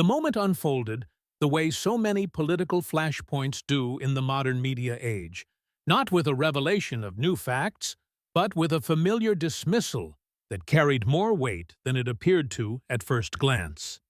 The moment unfolded the way so many political flashpoints do in the modern media age, not with a revelation of new facts, but with a familiar dismissal that carried more weight than it appeared to at first glance.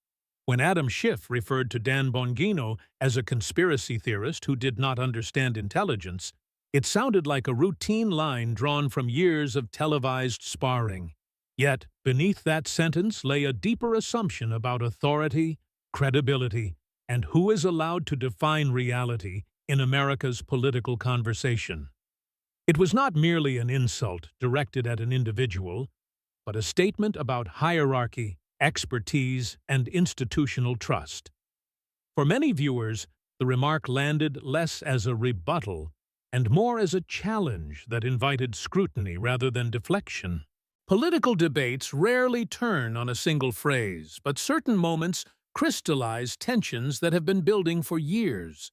When Adam Schiff referred to Dan Bongino as a conspiracy theorist who did not understand intelligence, it sounded like a routine line drawn from years of televised sparring. Yet, beneath that sentence lay a deeper assumption about authority, credibility, and who is allowed to define reality in America's political conversation. It was not merely an insult directed at an individual, but a statement about hierarchy, expertise, and institutional trust. For many viewers, the remark landed less as a rebuttal and more as a challenge that invited scrutiny rather than deflection. Political debates rarely turn on a single phrase, but certain moments crystallize tensions that have been building for years.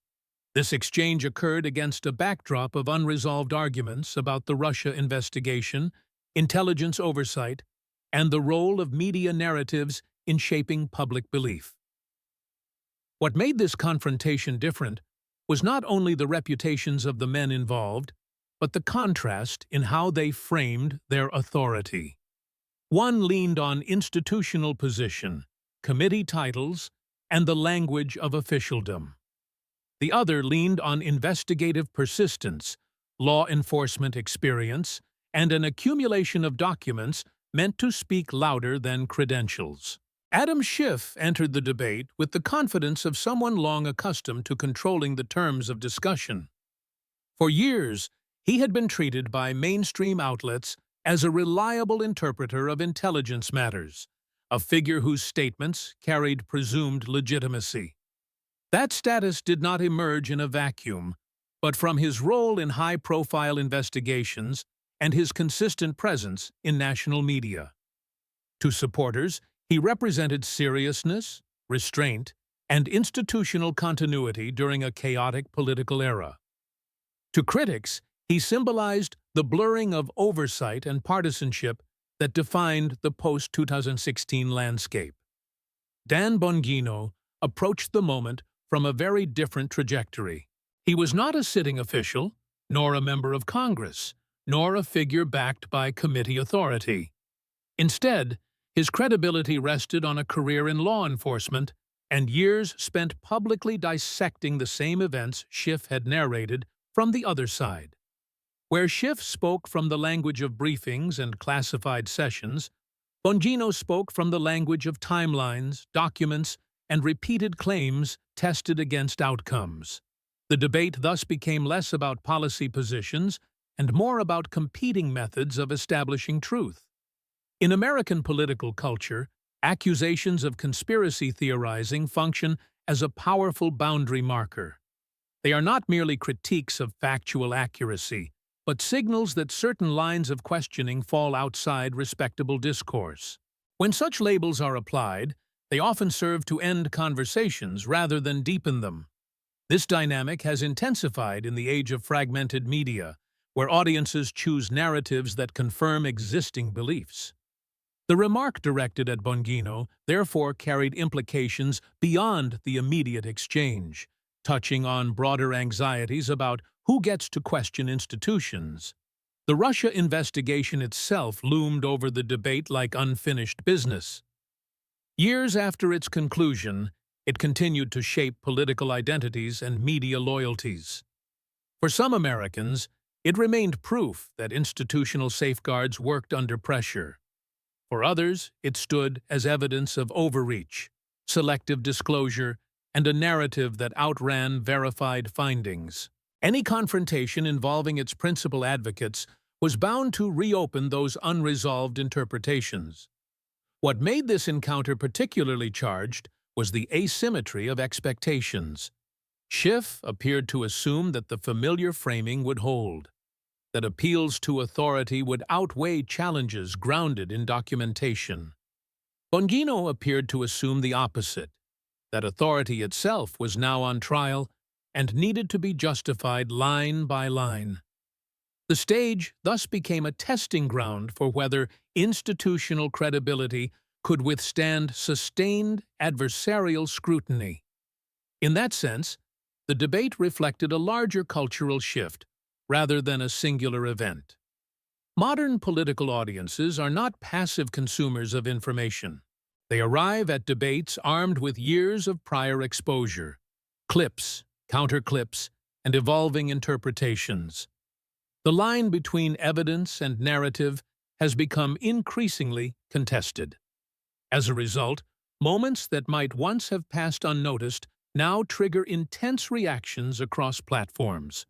This exchange occurred against a backdrop of unresolved arguments about the Russia investigation, intelligence oversight, and the role of media narratives in shaping public belief. What made this confrontation different was not only the reputations of the men involved, but the contrast in how they framed their authority. One leaned on institutional position, committee titles, and the language of officialdom. The other leaned on investigative persistence, law enforcement experience, and an accumulation of documents meant to speak louder than credentials. Adam Schiff entered the debate with the confidence of someone long accustomed to controlling the terms of discussion. For years, he had been treated by mainstream outlets as a reliable interpreter of intelligence matters, a figure whose statements carried presumed legitimacy. That status did not emerge in a vacuum, but from his role in high-profile investigations and his consistent presence in national media. To supporters, he represented seriousness, restraint, and institutional continuity during a chaotic political era. To critics, he symbolized the blurring of oversight and partisanship that defined the post-2016 landscape. Dan Bongino approached the moment from a very different trajectory. He was not a sitting official, nor a member of Congress, nor a figure backed by committee authority. Instead, his credibility rested on a career in law enforcement and years spent publicly dissecting the same events Schiff had narrated from the other side. Where Schiff spoke from the language of briefings and classified sessions, Bongino spoke from the language of timelines, documents, and repeated claims tested against outcomes. The debate thus became less about policy positions and more about competing methods of establishing truth. In American political culture, accusations of conspiracy theorizing function as a powerful boundary marker. They are not merely critiques of factual accuracy, but signals that certain lines of questioning fall outside respectable discourse. When such labels are applied, they often serve to end conversations rather than deepen them. This dynamic has intensified in the age of fragmented media, where audiences choose narratives that confirm existing beliefs. The remark directed at Bongino therefore carried implications beyond the immediate exchange, touching on broader anxieties about who gets to question institutions. The Russia investigation itself loomed over the debate like unfinished business. Years after its conclusion, it continued to shape political identities and media loyalties. For some Americans, it remained proof that institutional safeguards worked under pressure. For others, it stood as evidence of overreach, selective disclosure, and a narrative that outran verified findings. Any confrontation involving its principal advocates was bound to reopen those unresolved interpretations. What made this encounter particularly charged was the asymmetry of expectations. Schiff appeared to assume that the familiar framing would hold, that appeals to authority would outweigh challenges grounded in documentation. Bongino appeared to assume the opposite, that authority itself was now on trial and needed to be justified line by line. The stage thus became a testing ground for whether institutional credibility could withstand sustained adversarial scrutiny. In that sense, the debate reflected a larger cultural shift rather than a singular event. Modern political audiences are not passive consumers of information. They arrive at debates armed with years of prior exposure, clips, counterclips, and evolving interpretations. The line between evidence and narrative has become increasingly contested. As a result, moments that might once have passed unnoticed now trigger intense reactions across platforms.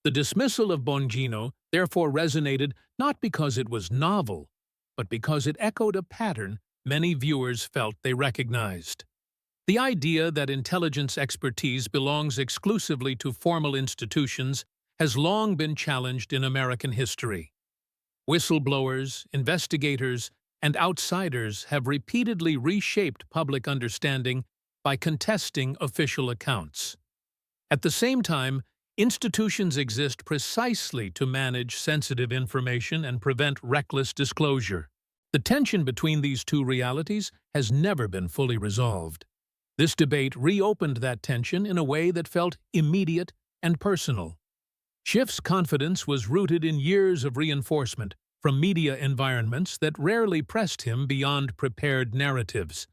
The dismissal of Bongino therefore resonated not because it was novel, but because it echoed a pattern many viewers felt they recognized. The idea that intelligence expertise belongs exclusively to formal institutions has long been challenged in American history. Whistleblowers, investigators, and outsiders have repeatedly reshaped public understanding by contesting official accounts. At the same time, institutions exist precisely to manage sensitive information and prevent reckless disclosure. The tension between these two realities has never been fully resolved. This debate reopened that tension in a way that felt immediate and personal. Schiff's confidence was rooted in years of reinforcement from media environments that rarely pressed him beyond prepared narratives.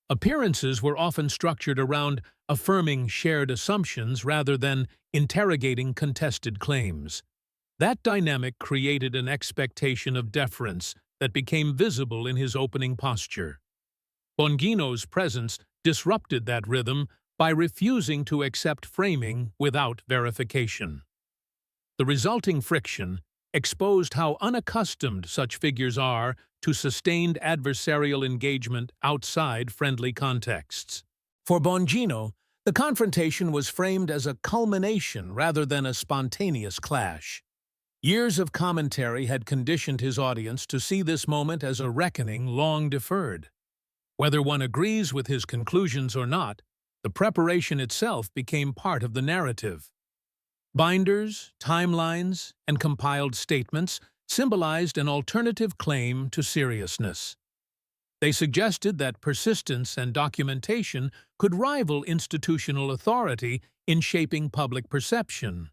Appearances were often structured around affirming shared assumptions rather than interrogating contested claims. That dynamic created an expectation of deference that became visible in his opening posture. Bongino's presence disrupted that rhythm by refusing to accept framing without verification. The resulting friction exposed how unaccustomed such figures are to sustained adversarial engagement outside friendly contexts. For Bongino, the confrontation was framed as a culmination rather than a spontaneous clash. Years of commentary had conditioned his audience to see this moment as a reckoning long deferred. Whether one agrees with his conclusions or not, the preparation itself became part of the narrative. Binders, timelines, and compiled statements symbolized an alternative claim to seriousness. They suggested that persistence and documentation could rival institutional authority in shaping public perception.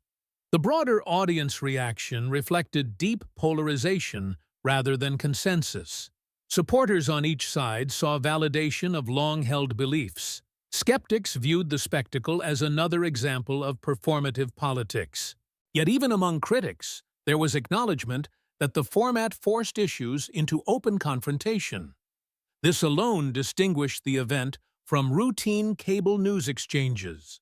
The broader audience reaction reflected deep polarization rather than consensus. Supporters on each side saw validation of long-held beliefs. Skeptics viewed the spectacle as another example of performative politics. Yet even among critics, there was acknowledgement that the format forced issues into open confrontation. This alone distinguished the event from routine cable news exchanges.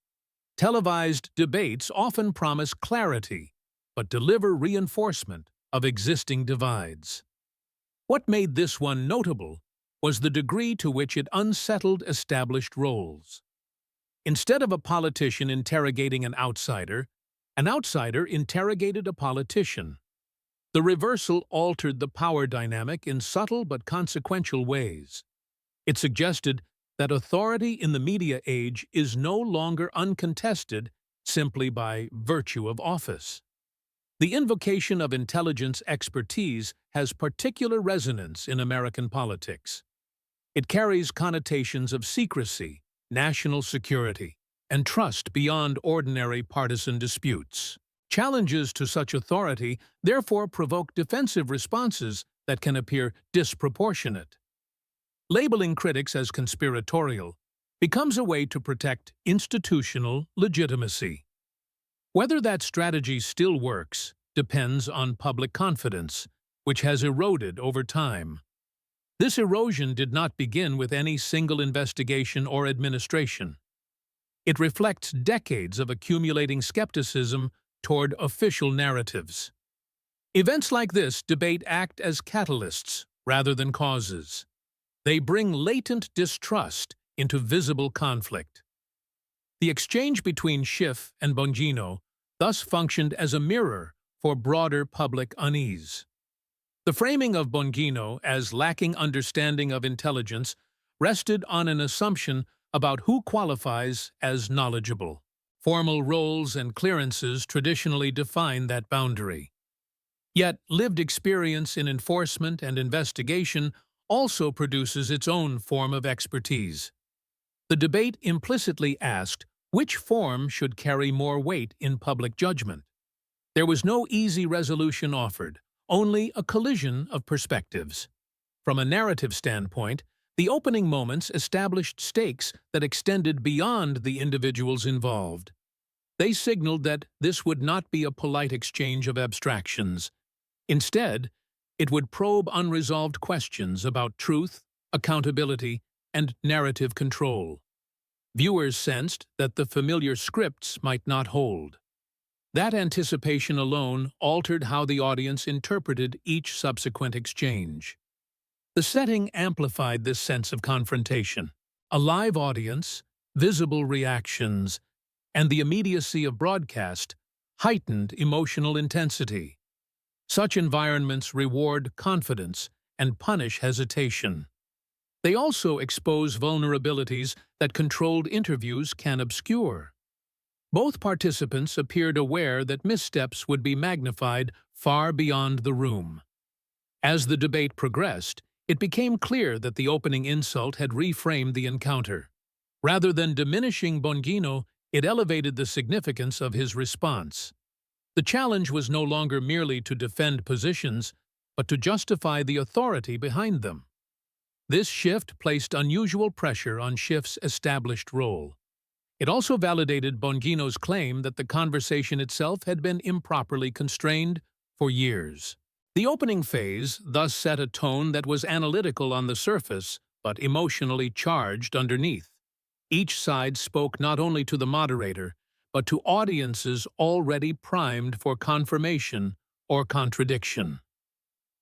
Televised debates often promise clarity, but deliver reinforcement of existing divides. What made this one notable was the degree to which it unsettled established roles. Instead of a politician interrogating an outsider interrogated a politician. The reversal altered the power dynamic in subtle but consequential ways. It suggested that authority in the media age is no longer uncontested simply by virtue of office. The invocation of intelligence expertise has particular resonance in American politics. It carries connotations of secrecy, national security, and trust beyond ordinary partisan disputes. Challenges to such authority therefore provoke defensive responses that can appear disproportionate. Labeling critics as conspiratorial becomes a way to protect institutional legitimacy. Whether that strategy still works depends on public confidence, which has eroded over time. This erosion did not begin with any single investigation or administration. It reflects decades of accumulating skepticism toward official narratives. Events like this debate act as catalysts rather than causes. They bring latent distrust into visible conflict. The exchange between Schiff and Bongino thus functioned as a mirror for broader public unease. The framing of Bongino as lacking understanding of intelligence rested on an assumption about who qualifies as knowledgeable. Formal roles and clearances traditionally define that boundary. Yet, lived experience in enforcement and investigation also produces its own form of expertise. The debate implicitly asked which form should carry more weight in public judgment. There was no easy resolution offered, only a collision of perspectives. From a narrative standpoint, the opening moments established stakes that extended beyond the individuals involved. They signaled that this would not be a polite exchange of abstractions. Instead, it would probe unresolved questions about truth, accountability, and narrative control. Viewers sensed that the familiar scripts might not hold. That anticipation alone altered how the audience interpreted each subsequent exchange. The setting amplified this sense of confrontation. A live audience, visible reactions, and the immediacy of broadcast heightened emotional intensity. Such environments reward confidence and punish hesitation. They also expose vulnerabilities that controlled interviews can obscure. Both participants appeared aware that missteps would be magnified far beyond the room. As the debate progressed, it became clear that the opening insult had reframed the encounter. Rather than diminishing Bongino, it elevated the significance of his response. The challenge was no longer merely to defend positions, but to justify the authority behind them. This shift placed unusual pressure on Schiff's established role. It also validated Bongino's claim that the conversation itself had been improperly constrained for years. The opening phase thus set a tone that was analytical on the surface, but emotionally charged underneath. Each side spoke not only to the moderator, but to audiences already primed for confirmation or contradiction.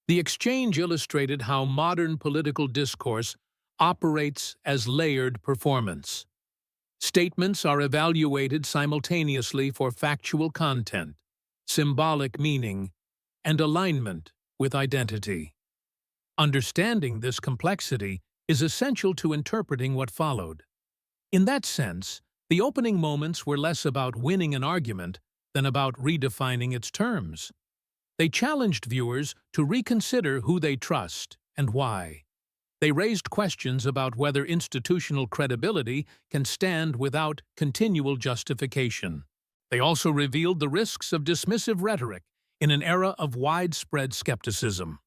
The exchange illustrated how modern political discourse operates as layered performance. Statements are evaluated simultaneously for factual content, symbolic meaning, and alignment with identity. Understanding this complexity is essential to interpreting what followed. In that sense, the opening moments were less about winning an argument than about redefining its terms. They challenged viewers to reconsider who they trust and why. They raised questions about whether institutional credibility can stand without continual justification. They also revealed the risks of dismissive rhetoric in an era of widespread skepticism.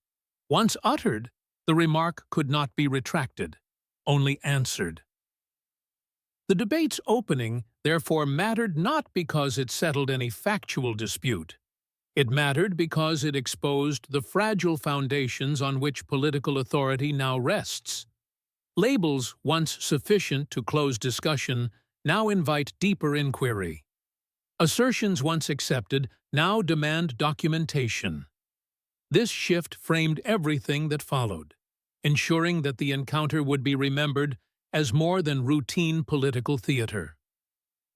Once uttered, the remark could not be retracted, only answered. The debate's opening, therefore, mattered not because it settled any factual dispute. It mattered because it exposed the fragile foundations on which political authority now rests. Labels, once sufficient to close discussion, now invite deeper inquiry. Assertions once accepted now demand documentation. This shift framed everything that followed, ensuring that the encounter would be remembered as more than routine political theater.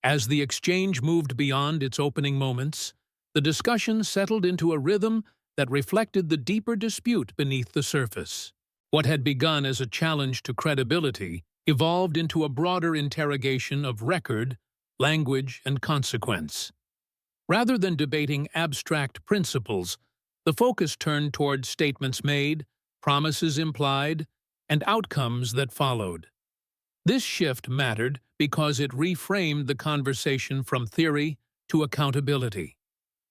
As the exchange moved beyond its opening moments, the discussion settled into a rhythm that reflected the deeper dispute beneath the surface. What had begun as a challenge to credibility evolved into a broader interrogation of record, language, and consequence. Rather than debating abstract principles, the focus turned toward statements made, promises implied, and outcomes that followed. This shift mattered because it reframed the conversation from theory to accountability.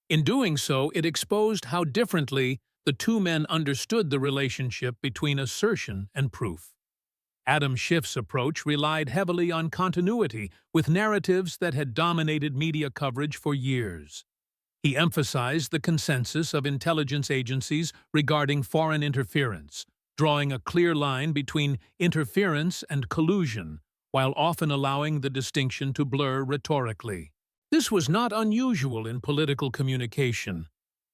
In doing so, it exposed how differently the two men understood the relationship between assertion and proof. Adam Schiff's approach relied heavily on continuity with narratives that had dominated media coverage for years. He emphasized the consensus of intelligence agencies regarding foreign interference, drawing a clear line between interference and collusion, while often allowing the distinction to blur rhetorically. This was not unusual in political communication,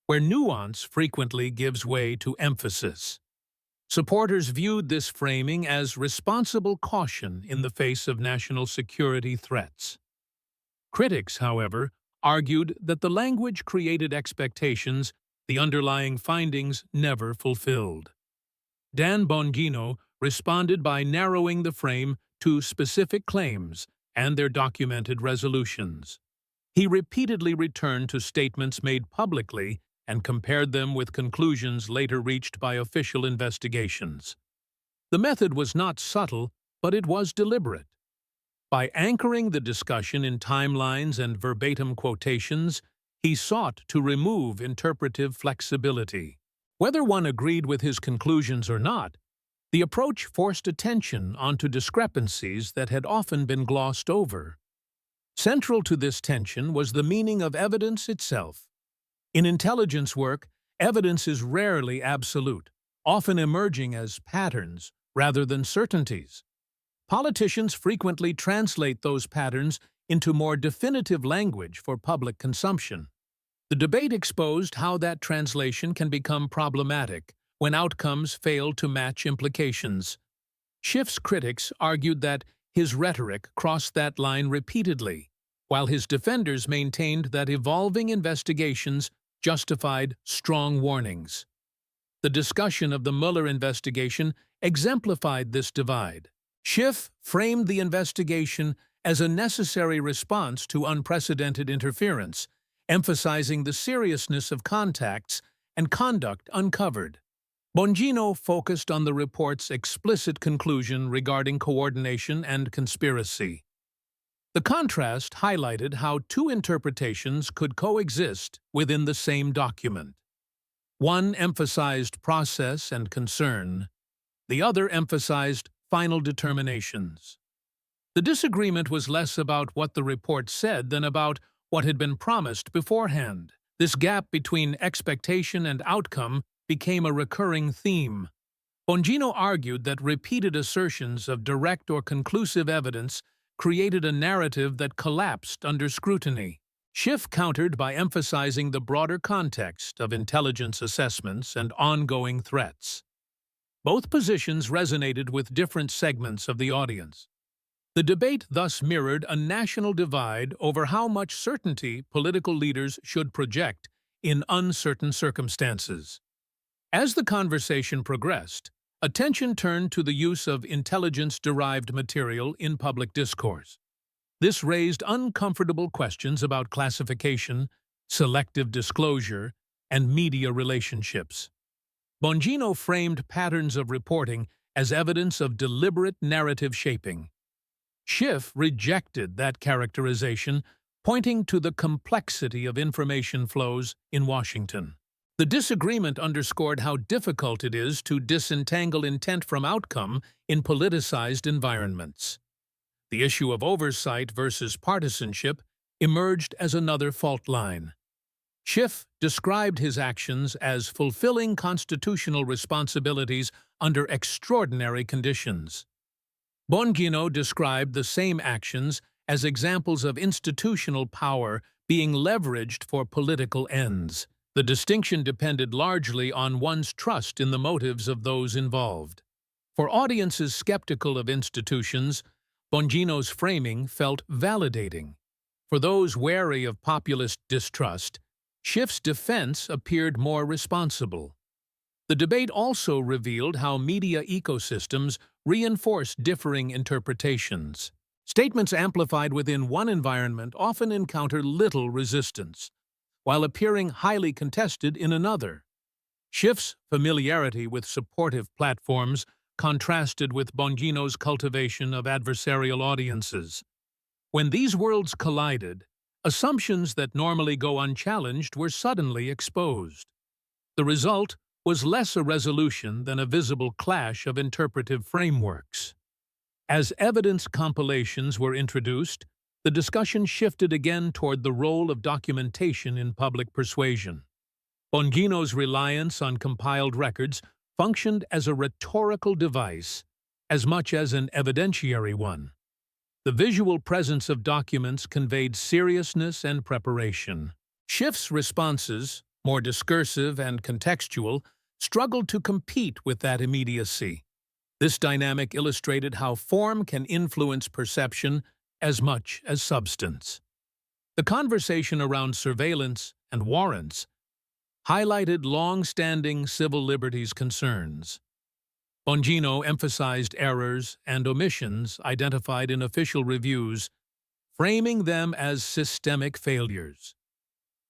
where nuance frequently gives way to emphasis. Supporters viewed this framing as responsible caution in the face of national security threats. Critics, however, argued that the language created expectations the underlying findings never fulfilled. Dan Bongino responded by narrowing the frame to specific claims and their documented resolutions. He repeatedly returned to statements made publicly and compared them with conclusions later reached by official investigations. The method was not subtle, but it was deliberate. By anchoring the discussion in timelines and verbatim quotations, he sought to remove interpretive flexibility. Whether one agreed with his conclusions or not, the approach forced attention onto discrepancies that had often been glossed over. Central to this tension was the meaning of evidence itself. In intelligence work, evidence is rarely absolute, often emerging as patterns rather than certainties. Politicians frequently translate those patterns into more definitive language for public consumption. The debate exposed how that translation can become problematic when outcomes fail to match implications. Schiff's critics argued that his rhetoric crossed that line repeatedly, while his defenders maintained that evolving investigations justified strong warnings. The discussion of the Mueller investigation exemplified this divide. Schiff framed the investigation as a necessary response to unprecedented interference, emphasizing the seriousness of contacts and conduct uncovered. Bongino focused on the report's explicit conclusion regarding coordination and conspiracy. The contrast highlighted how two interpretations could coexist within the same document. One emphasized process and concern, the other emphasized final determinations. The disagreement was less about what the report said than about what had been promised beforehand. This gap between expectation and outcome became a recurring theme. Bongino argued that repeated assertions of direct or conclusive evidence created a narrative that collapsed under scrutiny. Schiff countered by emphasizing the broader context of intelligence assessments and ongoing threats. Both positions resonated with different segments of the audience. The debate thus mirrored a national divide over how much certainty political leaders should project in uncertain circumstances. As the conversation progressed, attention turned to the use of intelligence-derived material in public discourse. This raised uncomfortable questions about classification, selective disclosure, and media relationships. Bongino framed patterns of reporting as evidence of deliberate narrative shaping. Schiff rejected that characterization, pointing to the complexity of information flows in Washington. The disagreement underscored how difficult it is to disentangle intent from outcome in politicized environments. The issue of oversight versus partisanship emerged as another fault line. Schiff described his actions as fulfilling constitutional responsibilities under extraordinary conditions. Bongino described the same actions as examples of institutional power being leveraged for political ends. The distinction depended largely on one's trust in the motives of those involved. For audiences skeptical of institutions, Bongino's framing felt validating. For those wary of populist distrust, Schiff's defense appeared more responsible. The debate also revealed how media ecosystems reinforce differing interpretations. Statements amplified within one environment often encounter little resistance, while appearing highly contested in another. Schiff's familiarity with supportive platforms contrasted with Bongino's cultivation of adversarial audiences. When these worlds collided, assumptions that normally go unchallenged were suddenly exposed. The result was less a resolution than a visible clash of interpretive frameworks. As evidence compilations were introduced, the discussion shifted again toward the role of documentation in public persuasion. Bongino's reliance on compiled records functioned as a rhetorical device as much as an evidentiary one. The visual presence of documents conveyed seriousness and preparation. Schiff's responses, more discursive and contextual, struggled to compete with that immediacy. This dynamic illustrated how form can influence perception as much as substance. The conversation around surveillance and warrants highlighted long-standing civil liberties concerns. Bongino emphasized errors and omissions identified in official reviews, framing them as systemic failures.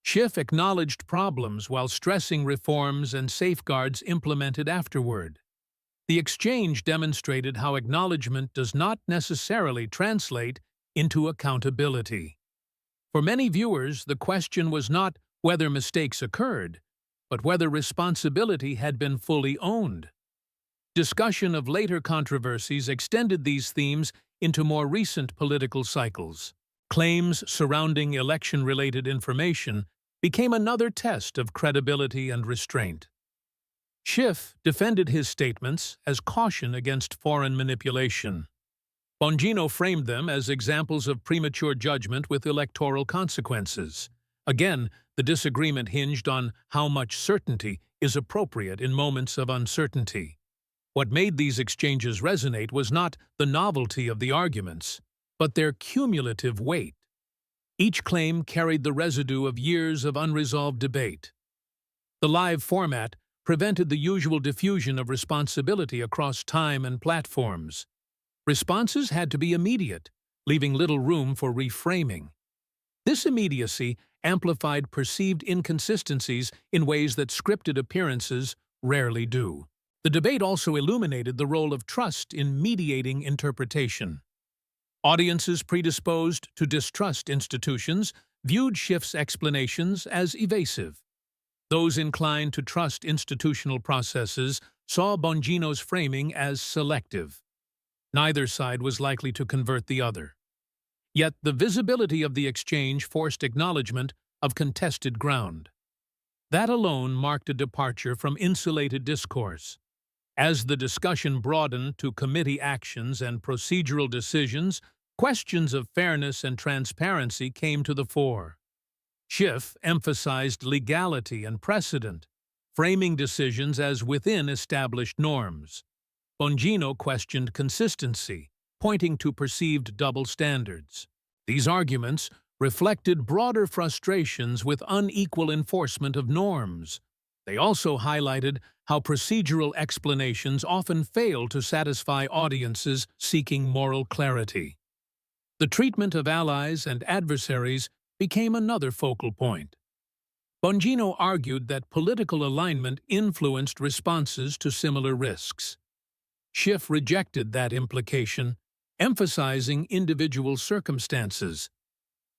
Schiff acknowledged problems while stressing reforms and safeguards implemented afterward. The exchange demonstrated how acknowledgement does not necessarily translate into accountability. For many viewers, the question was not whether mistakes occurred, but whether responsibility had been fully owned. Discussion of later controversies extended these themes into more recent political cycles. Claims surrounding election-related information became another test of credibility and restraint. Schiff defended his statements as caution against foreign manipulation. Bongino framed them as examples of premature judgment with electoral consequences. Again, the disagreement hinged on how much certainty is appropriate in moments of uncertainty. What made these exchanges resonate was not the novelty of the arguments, but their cumulative weight. Each claim carried the residue of years of unresolved debate. The live format prevented the usual diffusion of responsibility across time and platforms. Responses had to be immediate, leaving little room for reframing. This immediacy amplified perceived inconsistencies in ways that scripted appearances rarely do. The debate also illuminated the role of trust in mediating interpretation. Audiences predisposed to distrust institutions viewed Schiff's explanations as evasive. Those inclined to trust institutional processes saw Bongino's framing as selective. Neither side was likely to convert the other. Yet the visibility of the exchange forced acknowledgement of contested ground. That alone marked a departure from insulated discourse. As the discussion broadened to committee actions and procedural decisions, questions of fairness and transparency came to the fore. Schiff emphasized legality and precedent, framing decisions as within established norms. Bongino questioned consistency, pointing to perceived double standards. These arguments reflected broader frustrations with unequal enforcement of norms. They also highlighted how procedural explanations often fail to satisfy audiences seeking moral clarity. The treatment of allies and adversaries became another focal point. Bongino argued that political alignment influenced responses to similar risks. Schiff rejected that implication, emphasizing individual circumstances.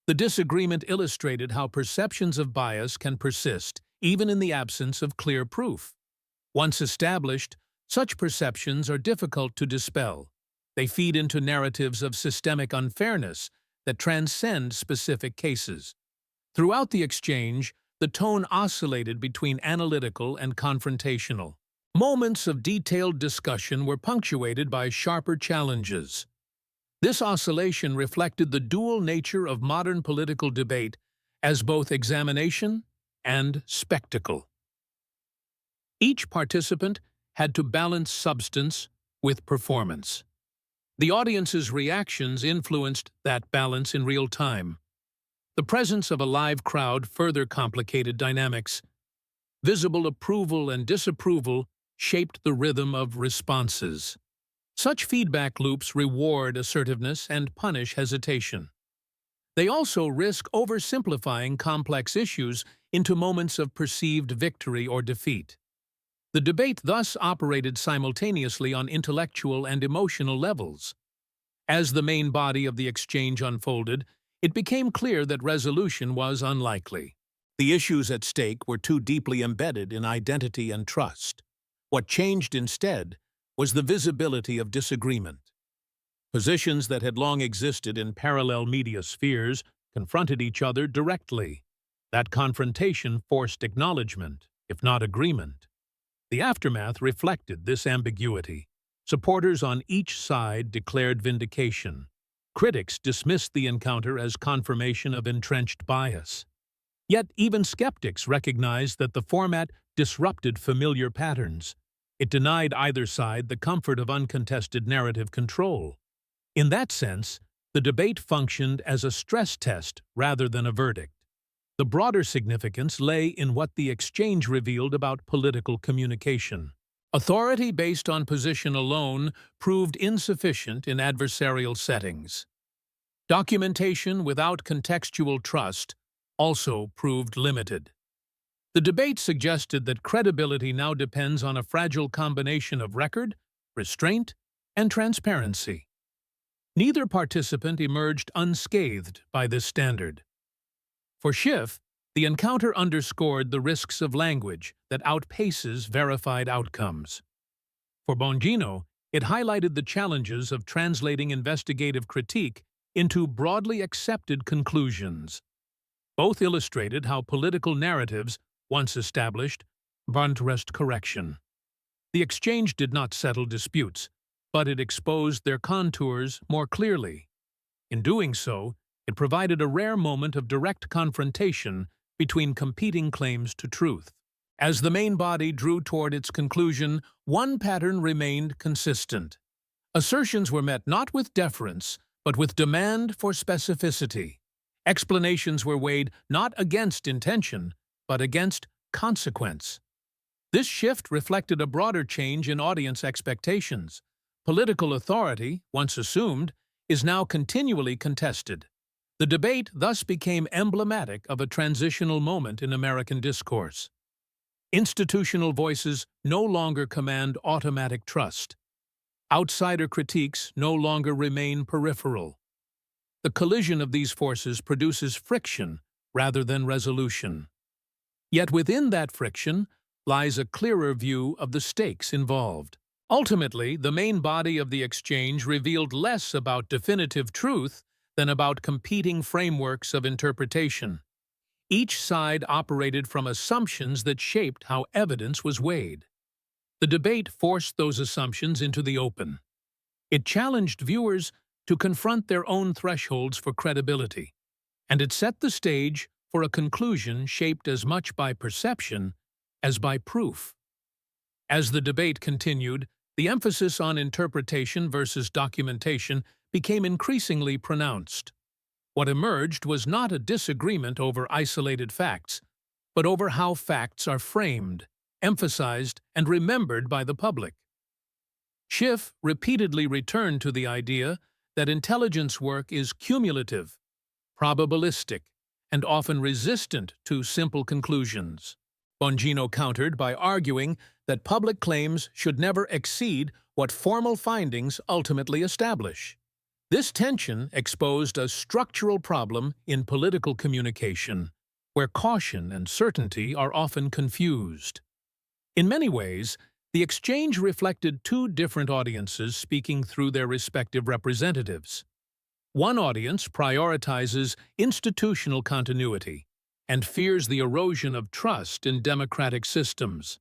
The disagreement illustrated how perceptions of bias can persist, even in the absence of clear proof. Once established, such perceptions are difficult to dispel. They feed into narratives of systemic unfairness that transcend specific cases. Throughout the exchange, the tone oscillated between analytical and confrontational. Moments of detailed discussion were punctuated by sharper challenges. This oscillation reflected the dual nature of modern political debate as both examination and spectacle. Each participant had to balance substance with performance. The audience's reactions influenced that balance in real time. The presence of a live crowd further complicated dynamics. Visible approval and disapproval shaped the rhythm of responses. Such feedback loops reward assertiveness and punish hesitation. They also risk oversimplifying complex issues into moments of perceived victory or defeat. The debate thus operated simultaneously on intellectual and emotional levels. As the main body of the exchange unfolded, it became clear that resolution was unlikely. The issues at stake were too deeply embedded in identity and trust. What changed instead was the visibility of disagreement. Positions that had long existed in parallel media spheres confronted each other directly. That confrontation forced acknowledgement, if not agreement. The aftermath reflected this ambiguity. Supporters on each side declared vindication. Critics dismissed the encounter as confirmation of entrenched bias. Yet even skeptics recognized that the format disrupted familiar patterns. It denied either side the comfort of uncontested narrative control. In that sense, the debate functioned as a stress test rather than a verdict. The broader significance lay in what the exchange revealed about political communication. Authority based on position alone proved insufficient in adversarial settings. Documentation without contextual trust also proved limited. The debate suggested that credibility now depends on a fragile combination of record, restraint, and transparency. Neither participant emerged unscathed by this standard. For Schiff, the encounter underscored the risks of language that outpaces verified outcomes. For Bongino, it highlighted the challenges of translating investigative critique into broadly accepted conclusions. Both illustrated how political narratives, once established, must rest correction. The exchange did not settle disputes, but it exposed their contours more clearly. In doing so, it provided a rare moment of direct confrontation between competing claims to truth. As the main body drew toward its conclusion, one pattern remained consistent. Assertions were met not with deference, but with demand for specificity. Explanations were weighed not against intention, but against consequence. This shift reflected a broader change in audience expectations. Political authority, once assumed, is now continually contested. The debate thus became emblematic of a transitional moment in American discourse. Institutional voices no longer command automatic trust. Outsider critiques no longer remain peripheral. The collision of these forces produces friction rather than resolution. Yet within that friction lies a clearer view of the stakes involved. Ultimately, the main body of the exchange revealed less about definitive truth than about competing frameworks of interpretation. Each side operated from assumptions that shaped how evidence was weighed. The debate forced those assumptions into the open. It challenged viewers to confront their own thresholds for credibility, and it set the stage for a conclusion shaped as much by perception as by proof. As the debate continued, the emphasis on interpretation versus documentation became increasingly pronounced. What emerged was not a disagreement over isolated facts, but over how facts are framed, emphasized, and remembered by the public. Schiff repeatedly returned to the idea that intelligence work is cumulative, probabilistic, and often resistant to simple conclusions. Bongino countered by arguing that public claims should never exceed what formal findings ultimately establish. This tension exposed a structural problem in political communication, where caution and certainty are often confused. In many ways, the exchange reflected two different audiences speaking through their respective representatives. One audience prioritizes institutional continuity and fears the erosion of trust in democratic systems.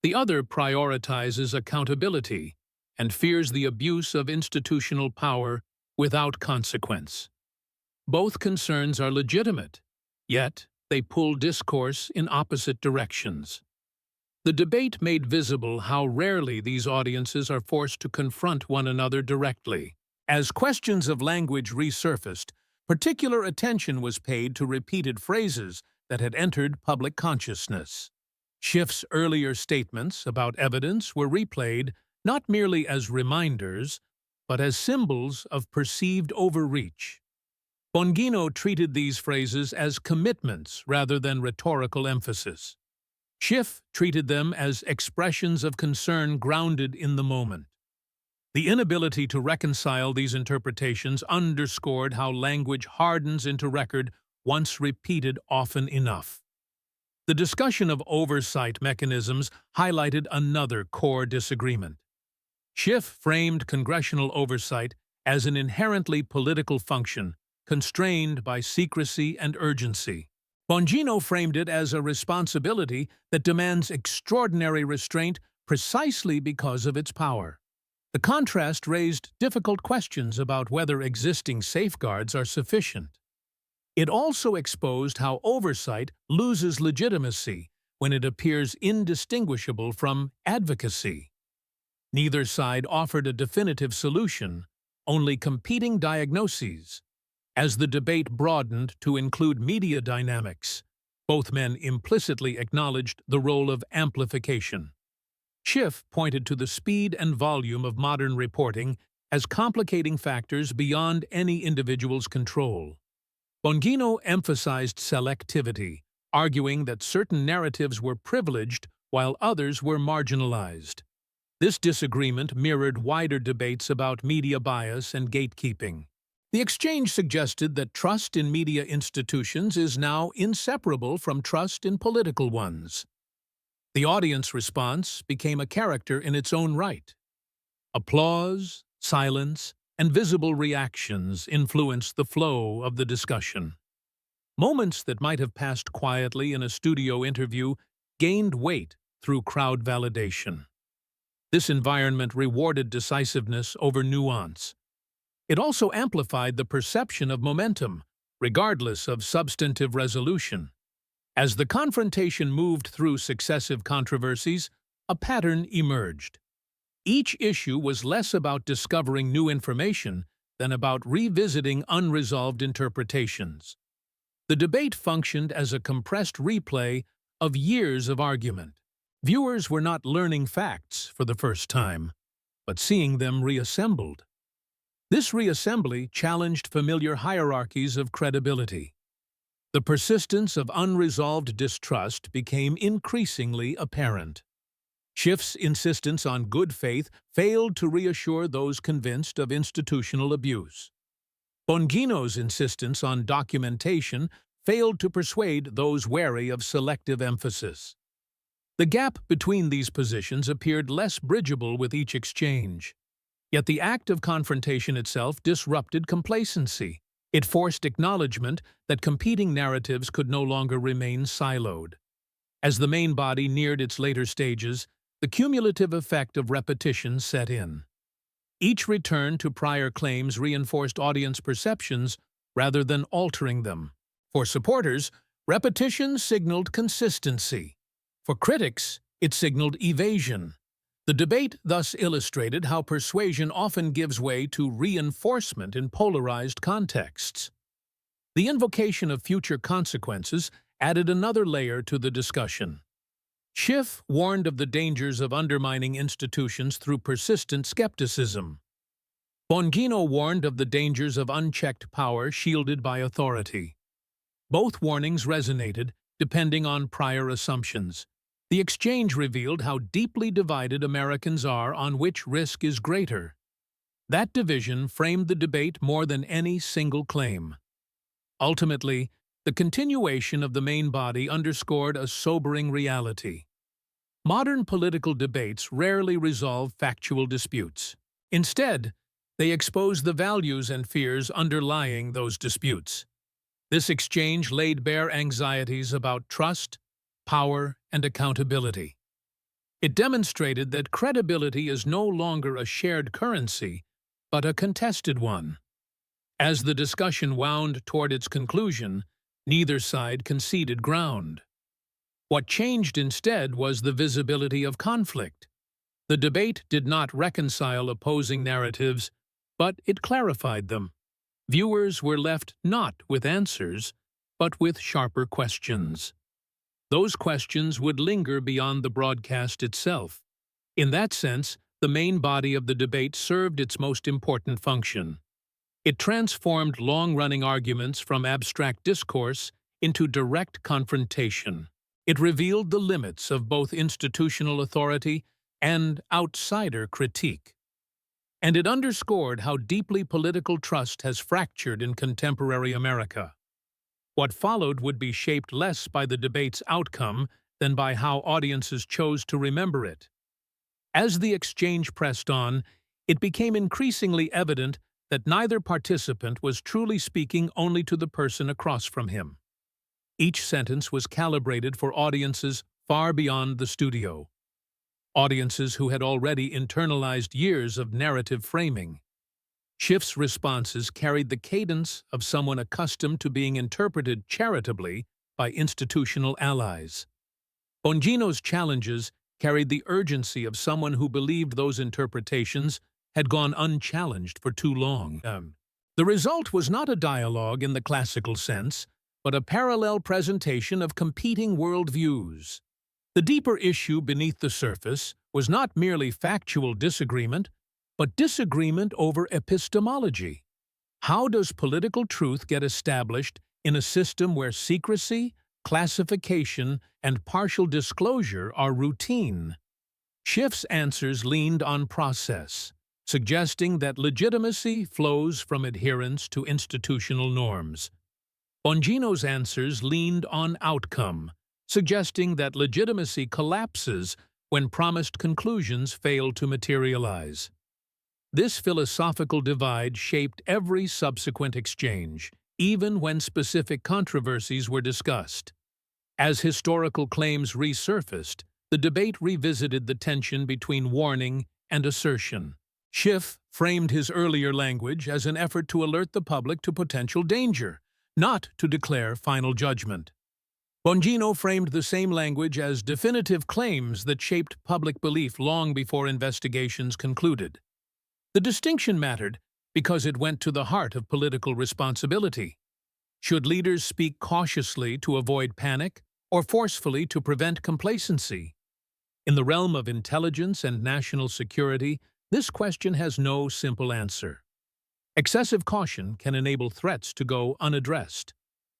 The other prioritizes accountability and fears the abuse of institutional power without consequence. Both concerns are legitimate, yet they pull discourse in opposite directions. The debate made visible how rarely these audiences are forced to confront one another directly. As questions of language resurfaced, particular attention was paid to repeated phrases that had entered public consciousness. Schiff's earlier statements about evidence were replayed not merely as reminders, but as symbols of perceived overreach. Bongino treated these phrases as commitments rather than rhetorical emphasis. Schiff treated them as expressions of concern grounded in the moment. The inability to reconcile these interpretations underscored how language hardens into record once repeated often enough. The discussion of oversight mechanisms highlighted another core disagreement. Schiff framed congressional oversight as an inherently political function, constrained by secrecy and urgency. Bongino framed it as a responsibility that demands extraordinary restraint precisely because of its power. The contrast raised difficult questions about whether existing safeguards are sufficient. It also exposed how oversight loses legitimacy when it appears indistinguishable from advocacy. Neither side offered a definitive solution, only competing diagnoses. As the debate broadened to include media dynamics, both men implicitly acknowledged the role of amplification. Schiff pointed to the speed and volume of modern reporting as complicating factors beyond any individual's control. Bongino emphasized selectivity, arguing that certain narratives were privileged while others were marginalized. This disagreement mirrored wider debates about media bias and gatekeeping. The exchange suggested that trust in media institutions is now inseparable from trust in political ones. The audience response became a character in its own right. Applause, silence, and visible reactions influenced the flow of the discussion. Moments that might have passed quietly in a studio interview gained weight through crowd validation. This environment rewarded decisiveness over nuance. It also amplified the perception of momentum, regardless of substantive resolution. As the confrontation moved through successive controversies, a pattern emerged. Each issue was less about discovering new information than about revisiting unresolved interpretations. The debate functioned as a compressed replay of years of argument. Viewers were not learning facts for the first time, but seeing them reassembled. This reassembly challenged familiar hierarchies of credibility. The persistence of unresolved distrust became increasingly apparent. Schiff's insistence on good faith failed to reassure those convinced of institutional abuse. Bongino's insistence on documentation failed to persuade those wary of selective emphasis. The gap between these positions appeared less bridgeable with each exchange. Yet the act of confrontation itself disrupted complacency. It forced acknowledgement that competing narratives could no longer remain siloed. As the main body neared its later stages, the cumulative effect of repetition set in. Each return to prior claims reinforced audience perceptions rather than altering them. For supporters, repetition signaled consistency. For critics, it signaled evasion. The debate thus illustrated how persuasion often gives way to reinforcement in polarized contexts. The invocation of future consequences added another layer to the discussion. Schiff warned of the dangers of undermining institutions through persistent skepticism. Bongino warned of the dangers of unchecked power shielded by authority. Both warnings resonated, depending on prior assumptions. The exchange revealed how deeply divided Americans are on which risk is greater. That division framed the debate more than any single claim. Ultimately, the continuation of the main body underscored a sobering reality. Modern political debates rarely resolve factual disputes. Instead, they expose the values and fears underlying those disputes. This exchange laid bare anxieties about trust, power, and accountability. It demonstrated that credibility is no longer a shared currency, but a contested one. As the discussion wound toward its conclusion, neither side conceded ground. What changed instead was the visibility of conflict. The debate did not reconcile opposing narratives, but it clarified them. Viewers were left not with answers, but with sharper questions. Those questions would linger beyond the broadcast itself. In that sense, the main body of the debate served its most important function. It transformed long-running arguments from abstract discourse into direct confrontation. It revealed the limits of both institutional authority and outsider critique. And it underscored how deeply political trust has fractured in contemporary America. What followed would be shaped less by the debate's outcome than by how audiences chose to remember it. As the exchange pressed on, it became increasingly evident that neither participant was truly speaking only to the person across from him. Each sentence was calibrated for audiences far beyond the studio, audiences who had already internalized years of narrative framing. Schiff's responses carried the cadence of someone accustomed to being interpreted charitably by institutional allies. Bongino's challenges carried the urgency of someone who believed those interpretations had gone unchallenged for too long. The result was not a dialogue in the classical sense, but a parallel presentation of competing worldviews. The deeper issue beneath the surface was not merely factual disagreement, but disagreement over epistemology. How does political truth get established in a system where secrecy, classification, and partial disclosure are routine? Schiff's answers leaned on process, suggesting that legitimacy flows from adherence to institutional norms. Bongino's answers leaned on outcome, suggesting that legitimacy collapses when promised conclusions fail to materialize. This philosophical divide shaped every subsequent exchange, even when specific controversies were discussed. As historical claims resurfaced, the debate revisited the tension between warning and assertion. Schiff framed his earlier language as an effort to alert the public to potential danger, not to declare final judgment. Bongino framed the same language as definitive claims that shaped public belief long before investigations concluded. The distinction mattered because it went to the heart of political responsibility. Should leaders speak cautiously to avoid panic or forcefully to prevent complacency? In the realm of intelligence and national security, this question has no simple answer. Excessive caution can enable threats to go unaddressed.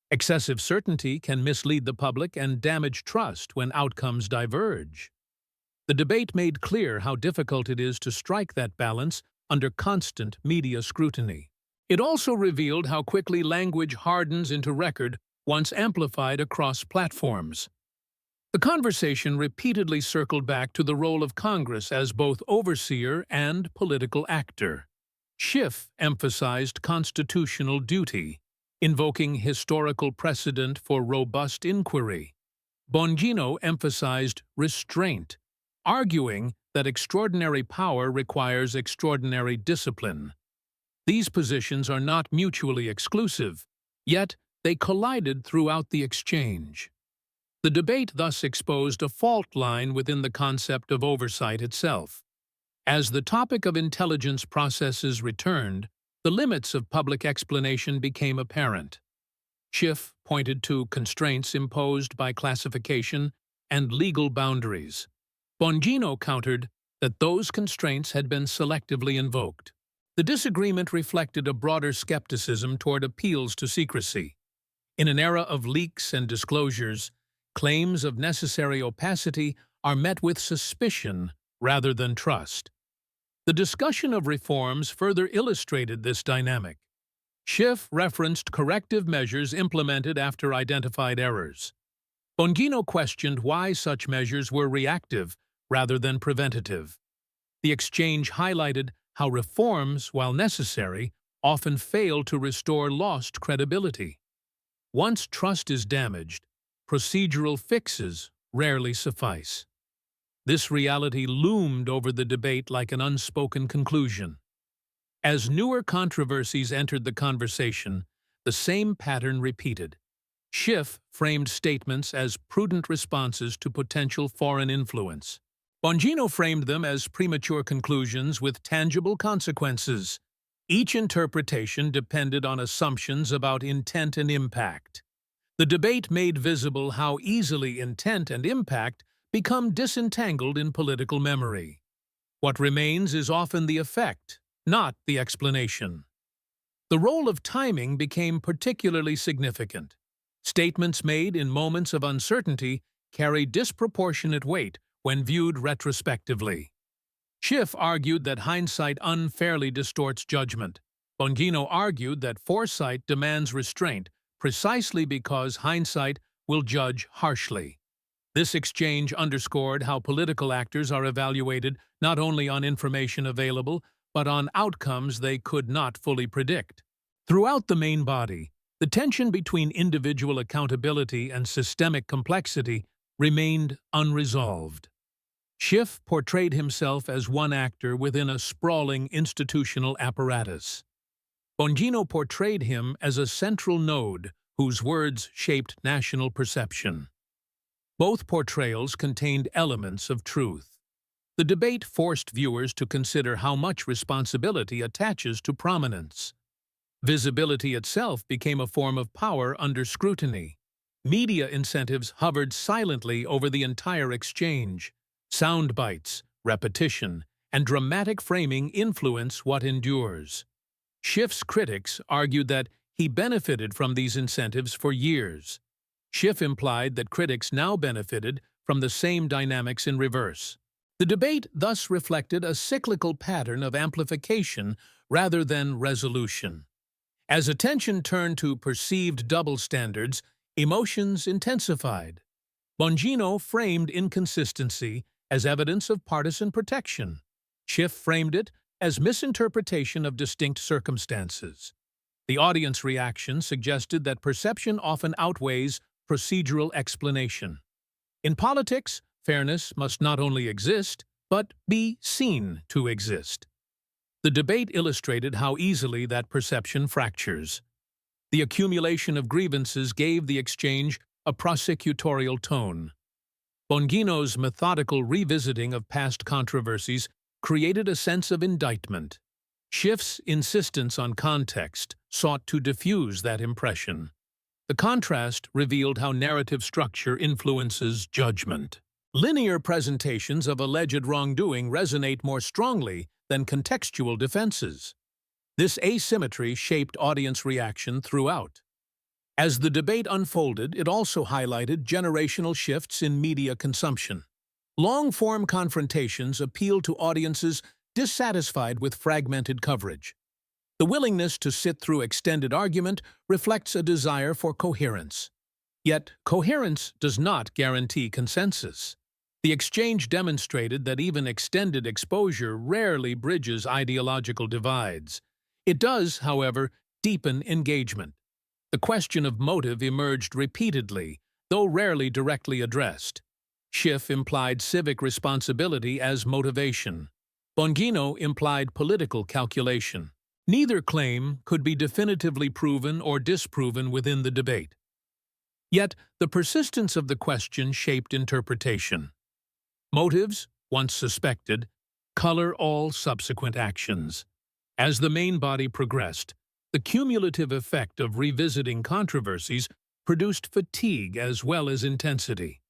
Excessive certainty can mislead the public and damage trust when outcomes diverge. The debate made clear how difficult it is to strike that balance under constant media scrutiny. It also revealed how quickly language hardens into record once amplified across platforms. The conversation repeatedly circled back to the role of Congress as both overseer and political actor. Schiff emphasized constitutional duty, invoking historical precedent for robust inquiry. Bongino emphasized restraint, arguing that extraordinary power requires extraordinary discipline. These positions are not mutually exclusive, yet they collided throughout the exchange. The debate thus exposed a fault line within the concept of oversight itself. As the topic of intelligence processes returned, the limits of public explanation became apparent. Schiff pointed to constraints imposed by classification and legal boundaries. Bongino countered that those constraints had been selectively invoked. The disagreement reflected a broader skepticism toward appeals to secrecy. In an era of leaks and disclosures, claims of necessary opacity are met with suspicion rather than trust. The discussion of reforms further illustrated this dynamic. Schiff referenced corrective measures implemented after identified errors. Bongino questioned why such measures were reactive rather than preventative. The exchange highlighted how reforms, while necessary, often fail to restore lost credibility. Once trust is damaged, procedural fixes rarely suffice. This reality loomed over the debate like an unspoken conclusion. As newer controversies entered the conversation, the same pattern repeated. Schiff framed statements as prudent responses to potential foreign influence. Bongino framed them as premature conclusions with tangible consequences. Each interpretation depended on assumptions about intent and impact. The debate made visible how easily intent and impact become disentangled in political memory. What remains is often the effect, not the explanation. The role of timing became particularly significant. Statements made in moments of uncertainty carry disproportionate weight when viewed retrospectively. Schiff argued that hindsight unfairly distorts judgment. Bongino argued that foresight demands restraint precisely because hindsight will judge harshly. This exchange underscored how political actors are evaluated not only on information available, but on outcomes they could not fully predict. Throughout the main body, the tension between individual accountability and systemic complexity remained unresolved. Schiff portrayed himself as one actor within a sprawling institutional apparatus. Bongino portrayed him as a central node whose words shaped national perception. Both portrayals contained elements of truth. The debate forced viewers to consider how much responsibility attaches to prominence. Visibility itself became a form of power under scrutiny. Media incentives hovered silently over the entire exchange. Sound bites, repetition, and dramatic framing influence what endures. Schiff's critics argued that he benefited from these incentives for years. Schiff implied that critics now benefited from the same dynamics in reverse. The debate thus reflected a cyclical pattern of amplification rather than resolution. As attention turned to perceived double standards, emotions intensified. Bongino framed inconsistency as evidence of partisan protection. Schiff framed it as misinterpretation of distinct circumstances. The audience reaction suggested that perception often outweighs procedural explanation. In politics, fairness must not only exist, but be seen to exist. The debate illustrated how easily that perception fractures. The accumulation of grievances gave the exchange a prosecutorial tone. Bongino's methodical revisiting of past controversies created a sense of indictment. Schiff's insistence on context sought to diffuse that impression. The contrast revealed how narrative structure influences judgment. Linear presentations of alleged wrongdoing resonate more strongly than contextual defenses. This asymmetry shaped audience reaction throughout. As the debate unfolded, it also highlighted generational shifts in media consumption. Long-form confrontations appealed to audiences dissatisfied with fragmented coverage. The willingness to sit through extended argument reflects a desire for coherence. Yet, coherence does not guarantee consensus. The exchange demonstrated that even extended exposure rarely bridges ideological divides. It does, however, deepen engagement. The question of motive emerged repeatedly, though rarely directly addressed. Schiff implied civic responsibility as motivation. Bongino implied political calculation. Neither claim could be definitively proven or disproven within the debate. Yet, the persistence of the question shaped interpretation. Motives, once suspected, color all subsequent actions. As the main body progressed, the cumulative effect of revisiting controversies produced fatigue as well as intensity.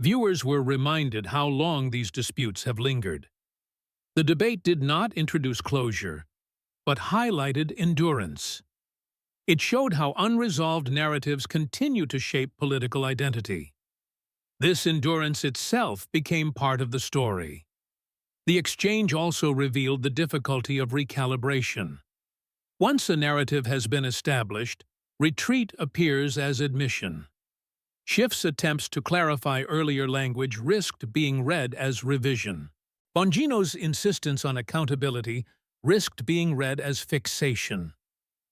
Viewers were reminded how long these disputes have lingered. The debate did not introduce closure, but highlighted endurance. It showed how unresolved narratives continue to shape political identity. This endurance itself became part of the story. The exchange also revealed the difficulty of recalibration. Once a narrative has been established, retreat appears as admission. Schiff's attempts to clarify earlier language risked being read as revision. Bongino's insistence on accountability risked being read as fixation.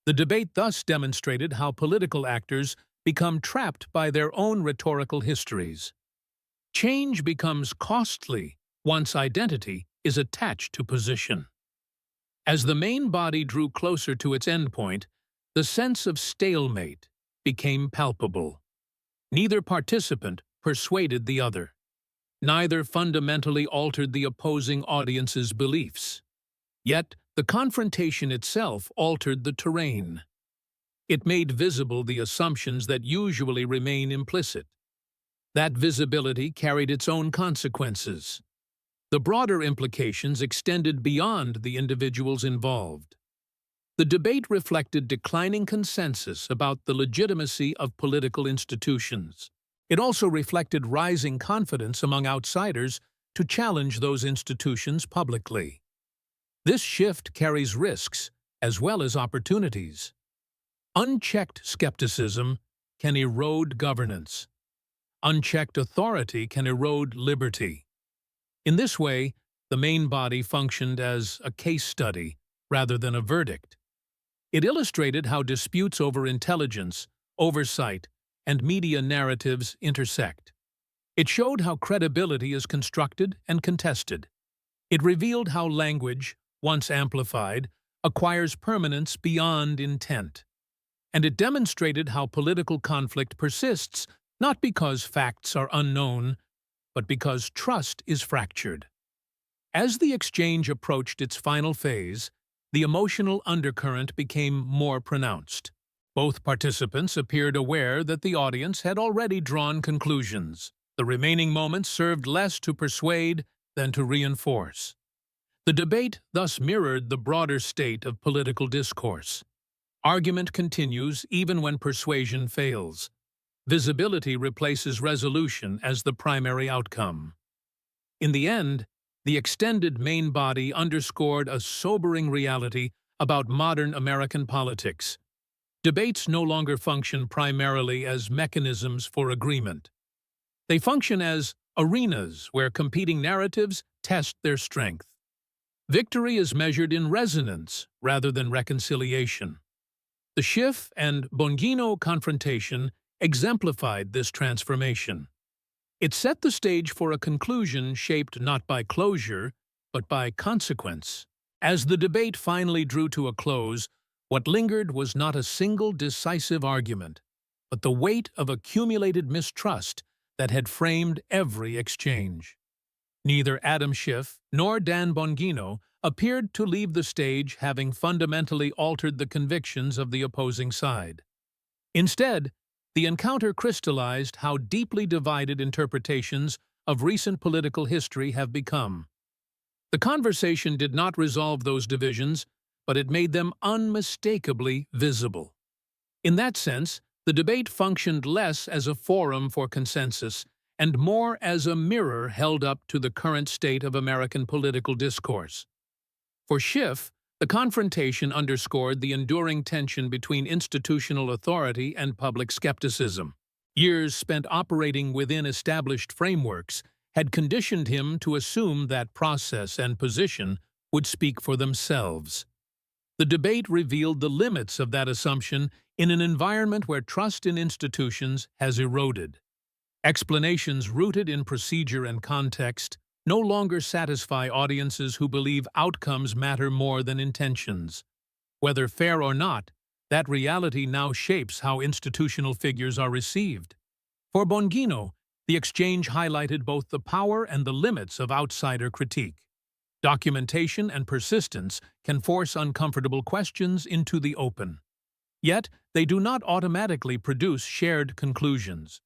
The debate thus demonstrated how political actors become trapped by their own rhetorical histories. Change becomes costly once identity is attached to position. As the main body drew closer to its endpoint, the sense of stalemate became palpable. Neither participant persuaded the other. Neither fundamentally altered the opposing audience's beliefs. Yet, the confrontation itself altered the terrain. It made visible the assumptions that usually remain implicit. That visibility carried its own consequences. The broader implications extended beyond the individuals involved. The debate reflected declining consensus about the legitimacy of political institutions. It also reflected rising confidence among outsiders to challenge those institutions publicly. This shift carries risks as well as opportunities. Unchecked skepticism can erode governance. Unchecked authority can erode liberty. In this way, the main body functioned as a case study rather than a verdict. It illustrated how disputes over intelligence, oversight, and media narratives intersect. It showed how credibility is constructed and contested. It revealed how language, once amplified, acquires permanence beyond intent. And it demonstrated how political conflict persists not because facts are unknown, but because trust is fractured. As the exchange approached its final phase, the emotional undercurrent became more pronounced. Both participants appeared aware that the audience had already drawn conclusions. The remaining moments served less to persuade than to reinforce. The debate thus mirrored the broader state of political discourse. Argument continues even when persuasion fails. Visibility replaces resolution as the primary outcome. In the end, the extended main body underscored a sobering reality about modern American politics. Debates no longer function primarily as mechanisms for agreement. They function as arenas where competing narratives test their strength. Victory is measured in resonance rather than reconciliation. The Schiff and Bongino confrontation exemplified this transformation. It set the stage for a conclusion shaped not by closure, but by consequence. As the debate finally drew to a close, what lingered was not a single decisive argument, but the weight of accumulated mistrust that had framed every exchange. Neither Adam Schiff nor Dan Bongino appeared to leave the stage having fundamentally altered the convictions of the opposing side. Instead, the encounter crystallized how deeply divided interpretations of recent political history have become. The conversation did not resolve those divisions, but it made them unmistakably visible. In that sense, the debate functioned less as a forum for consensus and more as a mirror held up to the current state of American political discourse. For Schiff, the confrontation underscored the enduring tension between institutional authority and public skepticism. Years spent operating within established frameworks had conditioned him to assume that process and position would speak for themselves. The debate revealed the limits of that assumption in an environment where trust in institutions has eroded. Explanations rooted in procedure and context no longer satisfy audiences who believe outcomes matter more than intentions. Whether fair or not, that reality now shapes how institutional figures are received. For Bongino, the exchange highlighted both the power and the limits of outsider critique. Documentation and persistence can force uncomfortable questions into the open. Yet, they do not automatically produce shared conclusions.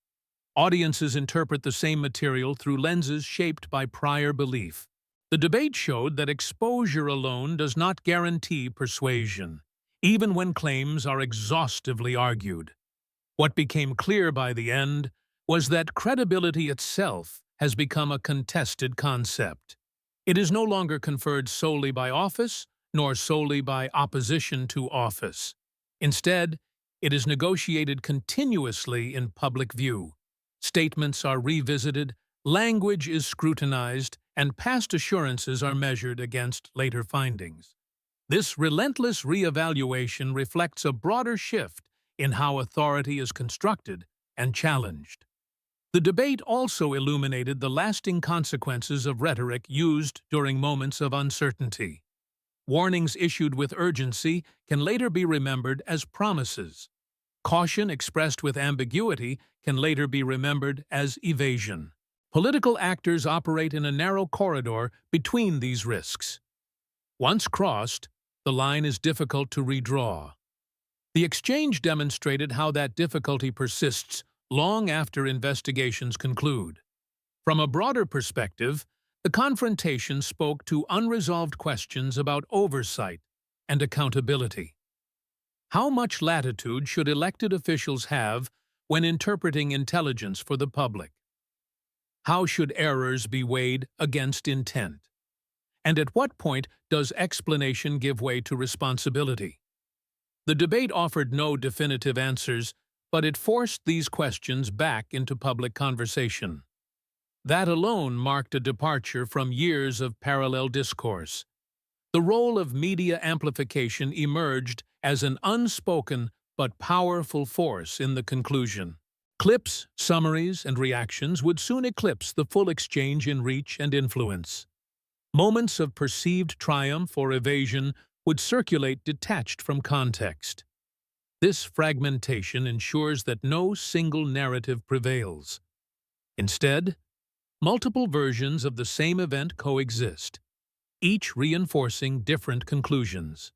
Audiences interpret the same material through lenses shaped by prior belief. The debate showed that exposure alone does not guarantee persuasion, even when claims are exhaustively argued. What became clear by the end was that credibility itself has become a contested concept. It is no longer conferred solely by office, nor solely by opposition to office. Instead, it is negotiated continuously in public view. Statements are revisited, language is scrutinized, and past assurances are measured against later findings. This relentless reevaluation reflects a broader shift in how authority is constructed and challenged. The debate also illuminated the lasting consequences of rhetoric used during moments of uncertainty. Warnings issued with urgency can later be remembered as promises. Caution expressed with ambiguity can later be remembered as evasion. Political actors operate in a narrow corridor between these risks. Once crossed, the line is difficult to redraw. The exchange demonstrated how that difficulty persists long after investigations conclude. From a broader perspective, the confrontation spoke to unresolved questions about oversight and accountability. How much latitude should elected officials have when interpreting intelligence for the public? How should errors be weighed against intent? And at what point does explanation give way to responsibility? The debate offered no definitive answers, but it forced these questions back into public conversation. That alone marked a departure from years of parallel discourse. The role of media amplification emerged as an unspoken but powerful force in the conclusion. Clips, summaries, and reactions would soon eclipse the full exchange in reach and influence. Moments of perceived triumph or evasion would circulate detached from context. This fragmentation ensures that no single narrative prevails. Instead, multiple versions of the same event coexist, each reinforcing different conclusions.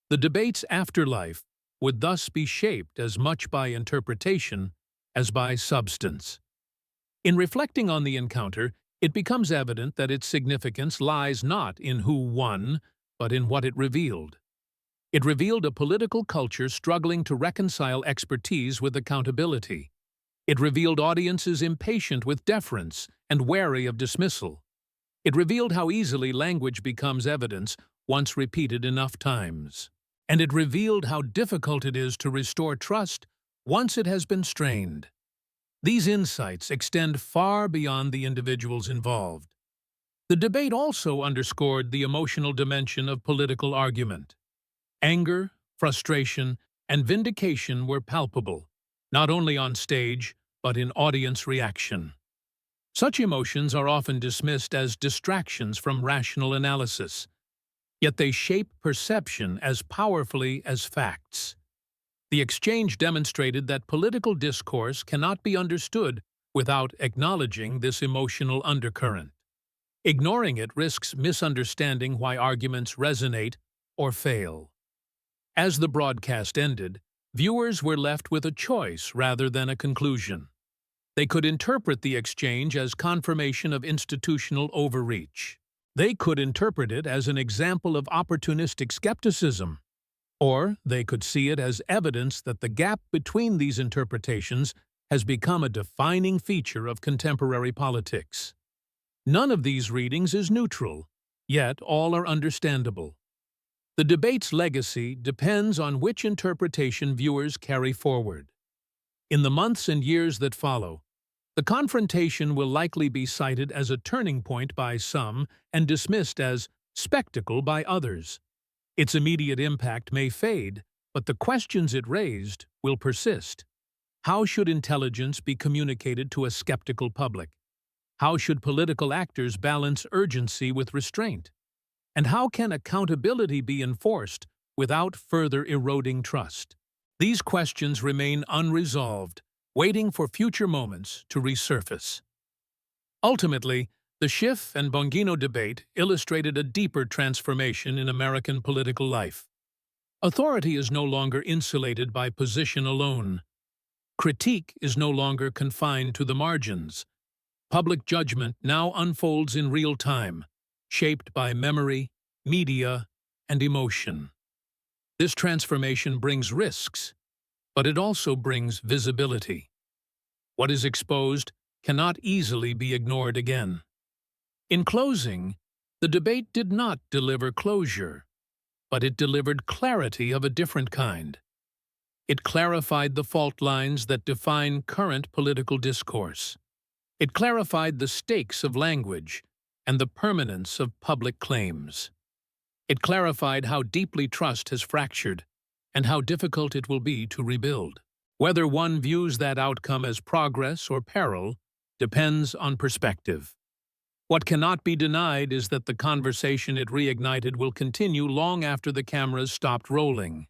The debate's afterlife would thus be shaped as much by interpretation as by substance. In reflecting on the encounter, it becomes evident that its significance lies not in who won, but in what it revealed. It revealed a political culture struggling to reconcile expertise with accountability. It revealed audiences impatient with deference and wary of dismissal. It revealed how easily language becomes evidence once repeated enough times. And it revealed how difficult it is to restore trust once it has been strained. These insights extend far beyond the individuals involved. The debate also underscored the emotional dimension of political argument. Anger, frustration, and vindication were palpable, not only on stage, but in audience reaction. Such emotions are often dismissed as distractions from rational analysis, yet they shape perception as powerfully as facts. The exchange demonstrated that political discourse cannot be understood without acknowledging this emotional undercurrent. Ignoring it risks misunderstanding why arguments resonate or fail. As the broadcast ended, viewers were left with a choice rather than a conclusion. They could interpret the exchange as confirmation of institutional overreach. They could interpret it as an example of opportunistic skepticism. Or they could see it as evidence that the gap between these interpretations has become a defining feature of contemporary politics. None of these readings is neutral, yet all are understandable. The debate's legacy depends on which interpretation viewers carry forward. In the months and years that follow, the confrontation will likely be cited as a turning point by some and dismissed as spectacle by others. Its immediate impact may fade, but the questions it raised will persist. How should intelligence be communicated to a skeptical public? How should political actors balance urgency with restraint? And how can accountability be enforced without further eroding trust? These questions remain unresolved, waiting for future moments to resurface. Ultimately, the Schiff and Bongino debate illustrated a deeper transformation in American political life. Authority is no longer insulated by position alone. Critique is no longer confined to the margins. Public judgment now unfolds in real time, shaped by memory, media, and emotion. This transformation brings risks, but it also brings visibility. What is exposed cannot easily be ignored again. In closing, the debate did not deliver closure, but it delivered clarity of a different kind. It clarified the fault lines that define current political discourse. It clarified the stakes of language and the permanence of public claims. It clarified how deeply trust has fractured and how difficult it will be to rebuild. Whether one views that outcome as progress or peril depends on perspective. What cannot be denied is that the conversation it reignited will continue long after the cameras stopped rolling.